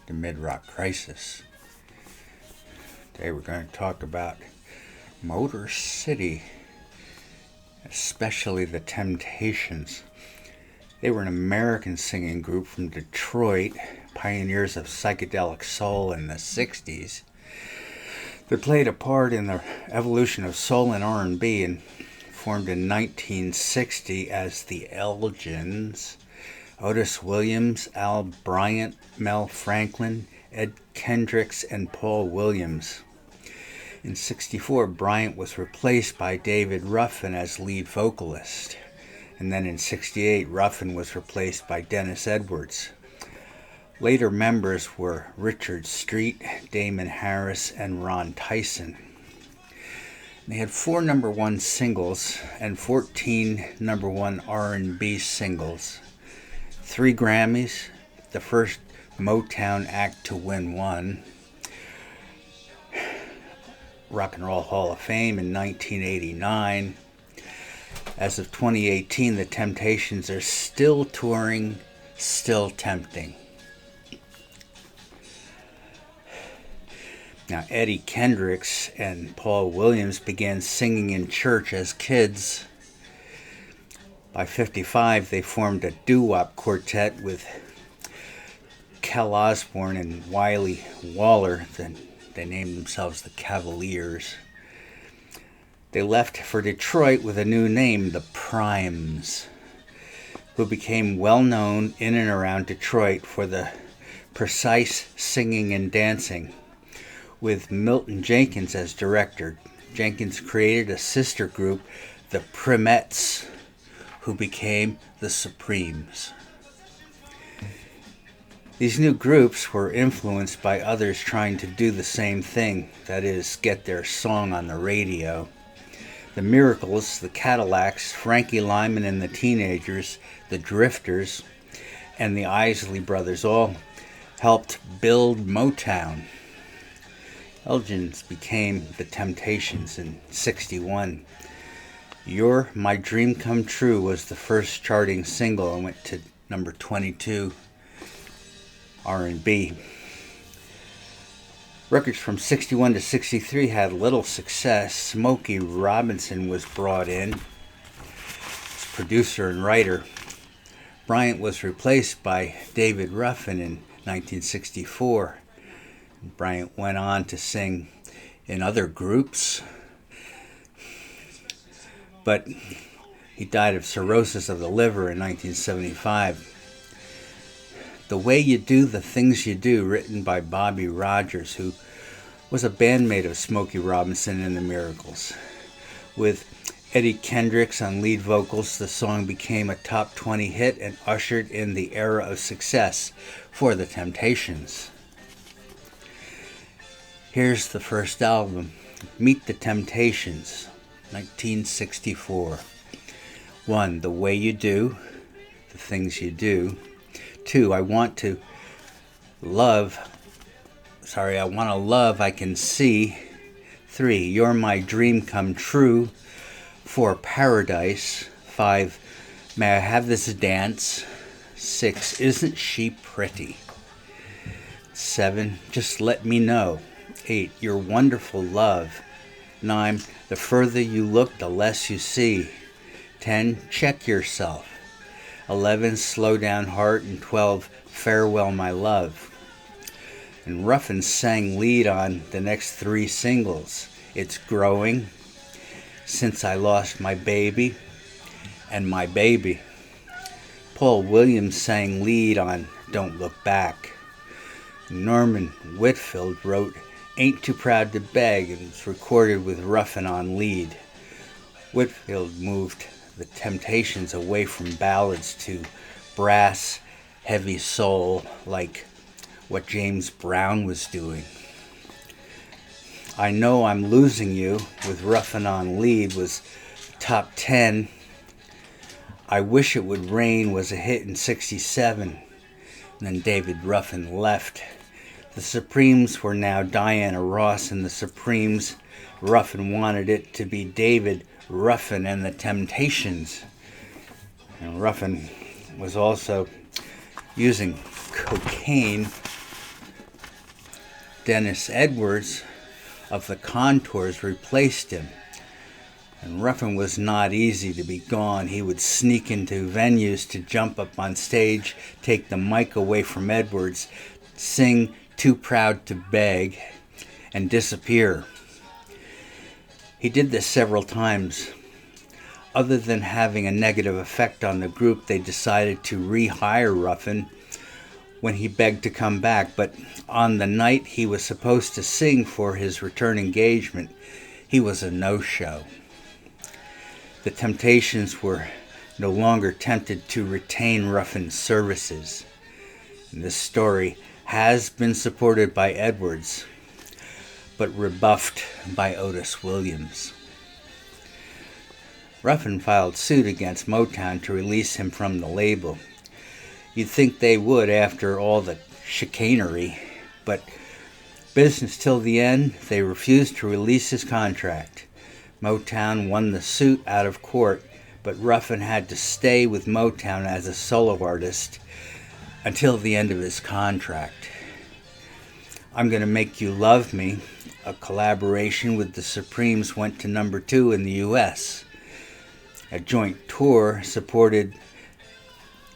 the Mid-Rock Crisis. Today we're going to talk about Motor City, especially the Temptations. They were an American singing group from Detroit, pioneers of psychedelic soul in the 60s. They played a part in the evolution of soul and R&B and formed in 1960 as the Elgins. Otis Williams, Al Bryant, Mel Franklin, Ed Kendricks, and Paul Williams. In '64, Bryant was replaced by David Ruffin as lead vocalist. And then in '68, Ruffin was replaced by Dennis Edwards. Later members were Richard Street, Damon Harris, and Ron Tyson. They had 4 number 1 singles and 14 number 1 R&B singles. 3 Grammys, the first Motown act to win one. Rock and Roll Hall of Fame in 1989. As of 2018, the Temptations are still touring, still tempting. Now, Eddie Kendricks and Paul Williams began singing in church as kids. By 55, they formed a doo-wop quartet with Kel Osborne and Wiley Waller. They named themselves the Cavaliers. They left for Detroit with a new name, the Primes, who became well known in and around Detroit for the precise singing and dancing. With Milton Jenkins as director, Jenkins created a sister group, the Primettes, who became the Supremes. These new groups were influenced by others trying to do the same thing, that is, get their song on the radio. The Miracles, the Cadillacs, Frankie Lyman and the Teenagers, the Drifters, and the Isley Brothers all helped build Motown. Elgins became the Temptations in '61. You're My Dream Come True was the first charting single and went to number 22 R&B. Records from '61 to '63 had little success. Smokey Robinson was brought in as producer and writer. Bryant was replaced by David Ruffin in 1964. Bryant went on to sing in other groups, but he died of cirrhosis of the liver in 1975. The Way You Do the Things You Do, written by Bobby Rogers, who was a bandmate of Smokey Robinson and the Miracles. With Eddie Kendricks on lead vocals, the song became a top 20 hit and ushered in the era of success for the Temptations. Here's the first album, Meet the Temptations, 1964. 1. The Way You Do, the Things You Do. 2. I Want to Love I Can See. 3. You're My Dream Come True. 4. Paradise. 5. May I Have This Dance. 6. Isn't She Pretty? 7. Just Let Me Know. 8. Your Wonderful Love. 9. The Further You Look, the Less You See. 10. Check Yourself. 11. Slow Down Heart. And 12. Farewell My Love. And Ruffin sang lead on the next 3 singles. It's Growing, Since I Lost My Baby, and My Baby. Paul Williams sang lead on Don't Look Back. Norman Whitfield wrote Ain't Too Proud to Beg, and was recorded with Ruffin on lead. Whitfield moved the Temptations away from ballads to brass, heavy soul, like what James Brown was doing. I Know I'm Losing You, with Ruffin on lead, was top 10. I Wish It Would Rain was a hit in '67. And then David Ruffin left. The Supremes were now Diana Ross and the Supremes. Ruffin wanted it to be David Ruffin and the Temptations. And Ruffin was also using cocaine Dennis Edwards of the Contours replaced him. And Ruffin was not easy to be gone. He would sneak into venues to jump up on stage, take the mic away from Edwards, sing Too Proud to Beg, and disappear. He did this several times. Other than having a negative effect on the group, they decided to rehire Ruffin when he begged to come back. But on the night he was supposed to sing for his return engagement, he was a no-show. The Temptations were no longer tempted to retain Ruffin's services. And this story has been supported by Edwards, but rebuffed by Otis Williams. Ruffin filed suit against Motown to release him from the label. You'd think they would after all the chicanery, but business till the end, they refused to release his contract. Motown won the suit out of court, but Ruffin had to stay with Motown as a solo artist until the end of his contract. I'm Gonna Make You Love Me, a collaboration with the Supremes, went to number 2 in the U.S. A joint tour supported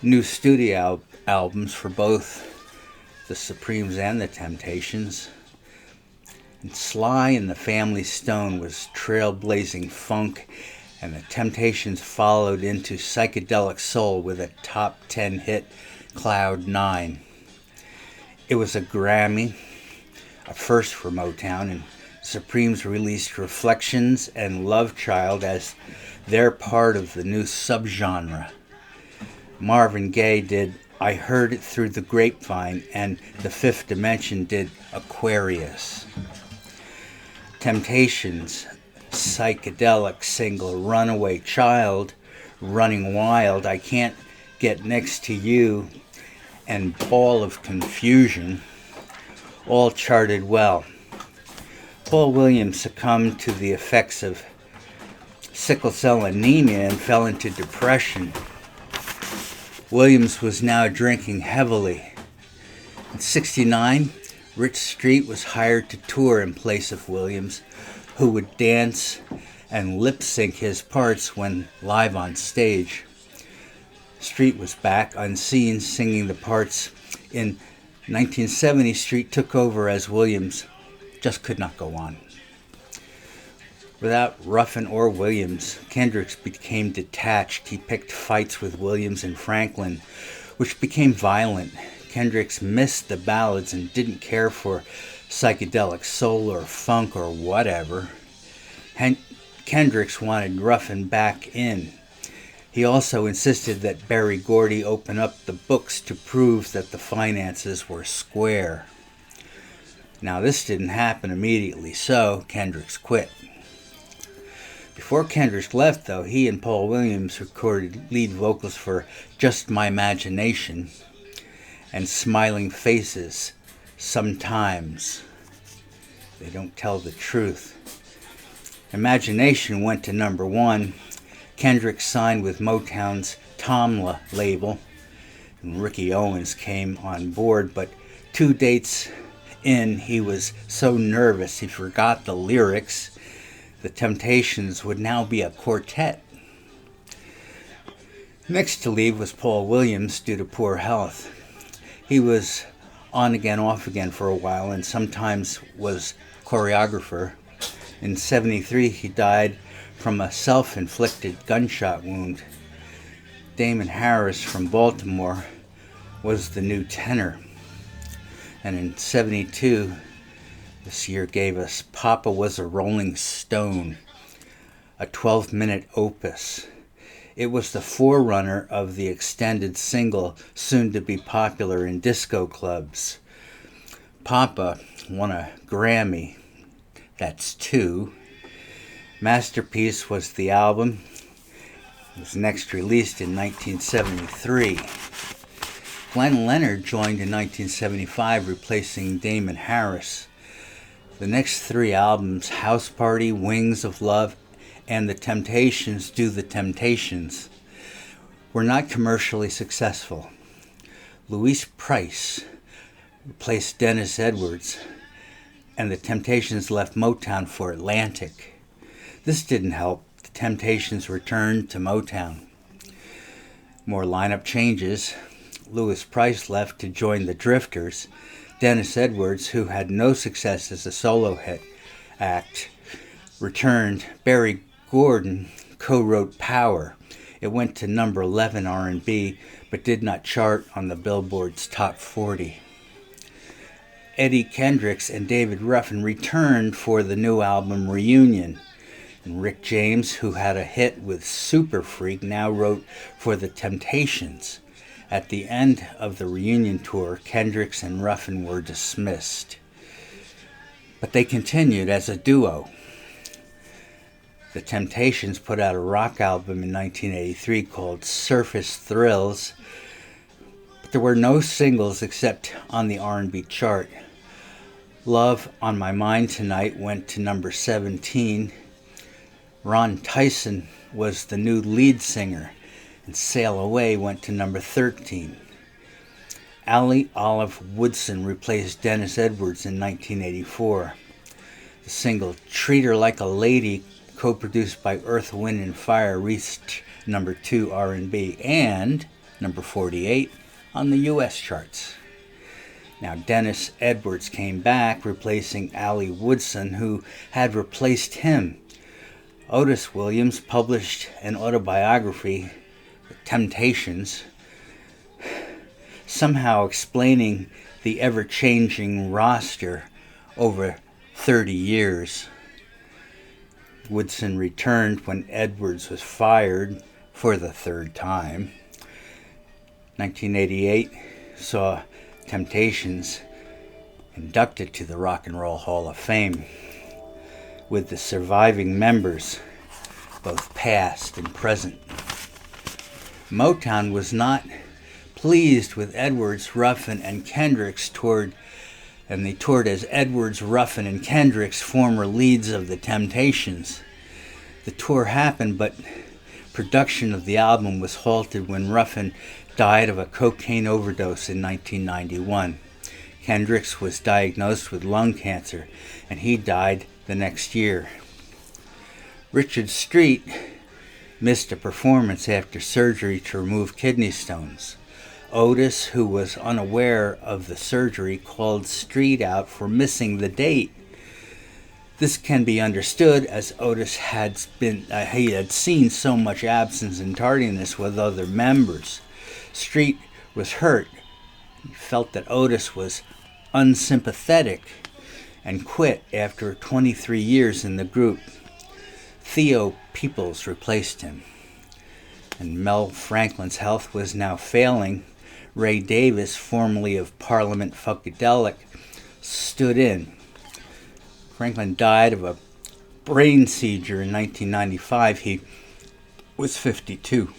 new studio albums for both the Supremes and the Temptations. And Sly and the Family Stone was trailblazing funk, and the Temptations followed into psychedelic soul with a top 10 hit, Cloud 9. It was a Grammy, a first for Motown, and Supremes released Reflections and Love Child as their part of the new subgenre. Marvin Gaye did I Heard It Through the Grapevine, and The Fifth Dimension did Aquarius. Temptations' psychedelic single Runaway Child, Running Wild, I Can't Get Next to You, and Ball of Confusion all charted well. Paul Williams succumbed to the effects of sickle cell anemia and fell into depression. Williams was now drinking heavily. In '69, Rich Street was hired to tour in place of Williams, who would dance and lip-sync his parts when live on stage. Street was back unseen, singing the parts. In 1970, Street took over as Williams just could not go on. Without Ruffin or Williams, Kendricks became detached. He picked fights with Williams and Franklin, which became violent. Kendricks missed the ballads and didn't care for psychedelic soul or funk or whatever. Kendricks wanted Ruffin back in. He also insisted that Berry Gordy open up the books to prove that the finances were square. Now, this didn't happen immediately, so Kendricks quit. Before Kendricks left, though, he and Paul Williams recorded lead vocals for Just My Imagination and Smiling Faces. Sometimes they don't tell the truth. Imagination went to number 1. Kendricks signed with Motown's Tomla label, and Ricky Owens came on board, but 2 dates in, he was so nervous he forgot the lyrics. The Temptations would now be a quartet. Next to leave was Paul Williams due to poor health. He was on again, off again for a while, and sometimes was choreographer. In '73, he died from a self-inflicted gunshot wound. Damon Harris from Baltimore was the new tenor. And in '72, this year gave us Papa Was a Rolling Stone, a 12-minute opus. It was the forerunner of the extended single soon to be popular in disco clubs. Papa won a Grammy. That's 2. Masterpiece was the album. It was next released in 1973. Glenn Leonard joined in 1975, replacing Damon Harris. The next 3 albums, House Party, Wings of Love, and The Temptations Do the Temptations, were not commercially successful. Louise Price replaced Dennis Edwards, and the Temptations left Motown for Atlantic. This didn't help. The Temptations returned to Motown. More lineup changes. Louis Price left to join the Drifters. Dennis Edwards, who had no success as a solo hit act, returned. Barry Gordon co-wrote Power. It went to number 11 R&B, but did not chart on the Billboard's Top 40. Eddie Kendricks and David Ruffin returned for the new album Reunion. And Rick James, who had a hit with Super Freak, now wrote for the Temptations. At the end of the reunion tour, Kendricks and Ruffin were dismissed. But they continued as a duo. The Temptations put out a rock album in 1983 called Surface Thrills, but there were no singles except on the R&B chart. Love on My Mind Tonight went to number 17. Ron Tyson was the new lead singer, and Sail Away went to number 13. Allie Olive Woodson replaced Dennis Edwards in 1984. The single Treat Her Like a Lady, co-produced by Earth, Wind and Fire, reached number 2 R&B and number 48 on the US charts. Now Dennis Edwards came back, replacing Allie Woodson, who had replaced him. Otis Williams published an autobiography, The Temptations, somehow explaining the ever-changing roster over 30 years. Woodson returned when Edwards was fired for the third time. 1988 saw Temptations inducted to the Rock and Roll Hall of Fame, with the surviving members, both past and present. Motown was not pleased with Edwards, Ruffin, and Kendricks and they toured as Edwards, Ruffin, and Kendricks, former leads of the Temptations. The tour happened, but production of the album was halted when Ruffin died of a cocaine overdose in 1991. Kendricks was diagnosed with lung cancer, and he died the next year. Richard Street missed a performance after surgery to remove kidney stones. Otis, who was unaware of the surgery, called Street out for missing the date. This can be understood, as Otis had seen so much absence and tardiness with other members. Street was hurt. He felt that Otis was unsympathetic and quit after 23 years in the group. Theo Peoples replaced him, and Mel Franklin's health was now failing. Ray Davis, formerly of Parliament Funkadelic, stood in. Franklin died of a brain seizure in 1995. He was 52.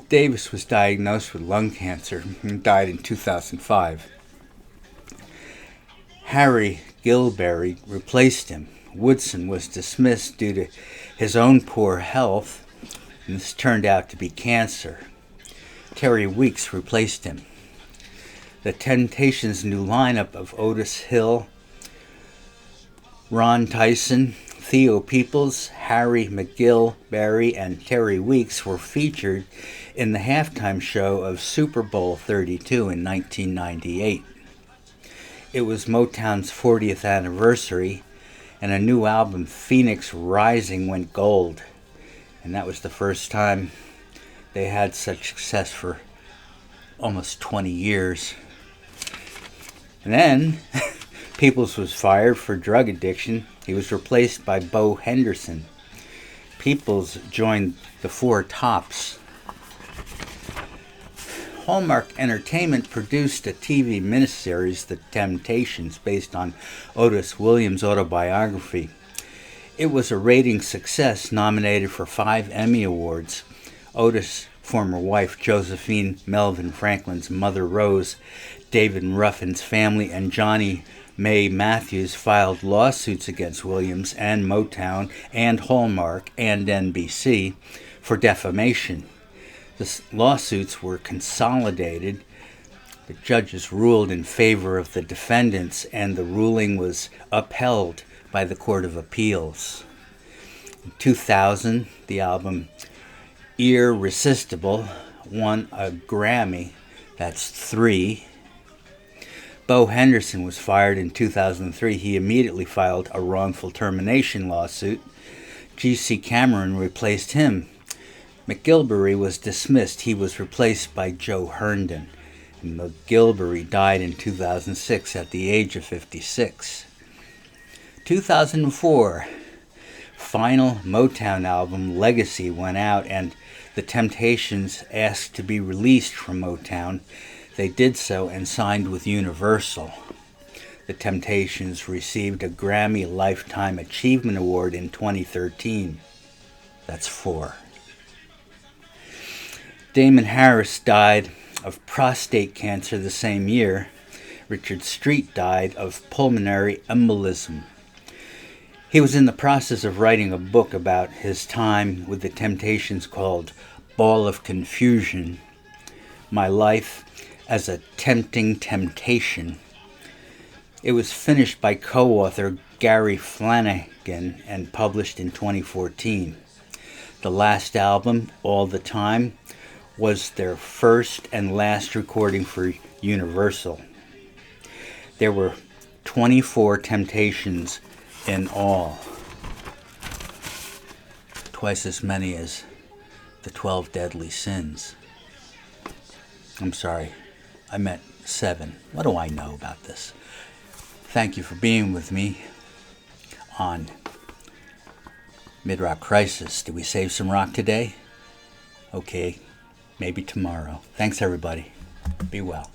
Davis was diagnosed with lung cancer and died in 2005. Harry Gilberry replaced him. Woodson was dismissed due to his own poor health, and this turned out to be cancer. Terry Weeks replaced him. The Temptations' new lineup of Otis Hill, Ron Tyson, Theo Peoples, Harry McGill Barry, and Terry Weeks were featured in the halftime show of Super Bowl 32 in 1998. It was Motown's 40th anniversary, and a new album, Phoenix Rising, went gold. And that was the first time they had such success for almost 20 years. And then Peoples was fired for drug addiction. He was replaced by Bo Henderson. Peoples joined the Four Tops. Hallmark Entertainment produced a TV miniseries, The Temptations, based on Otis Williams' autobiography. It was a ratings success, nominated for 5 Emmy Awards. Otis' former wife, Josephine Melvin Franklin's mother, Rose, David Ruffin's family, and Johnny May Matthews filed lawsuits against Williams and Motown and Hallmark and NBC for defamation. The lawsuits were consolidated. The judges ruled in favor of the defendants, and the ruling was upheld by the Court of Appeals. In 2000, the album Irresistible won a Grammy. That's 3. Bo Henderson was fired in 2003. He immediately filed a wrongful termination lawsuit. G.C. Cameron replaced him. McGilvery was dismissed. He was replaced by Joe Herndon. McGilvery died in 2006 at the age of 56. 2004, final Motown album Legacy went out, and the Temptations asked to be released from Motown. They did so and signed with Universal. The Temptations received a Grammy Lifetime Achievement Award in 2013. That's 4. Damon Harris died of prostate cancer the same year. Richard Street died of pulmonary embolism. He was in the process of writing a book about his time with the Temptations called Ball of Confusion, My Life as a Tempting Temptation. It was finished by co-author Gary Flanagan and published in 2014. The last album, All the Time, was their first and last recording for Universal. There were 24 Temptations in all, twice as many as the 12 Deadly Sins. I'm sorry, I meant 7. What do I know about this? Thank you for being with me on Midrock Crisis. Did we save some rock today? Okay, maybe tomorrow. Thanks, everybody. Be well.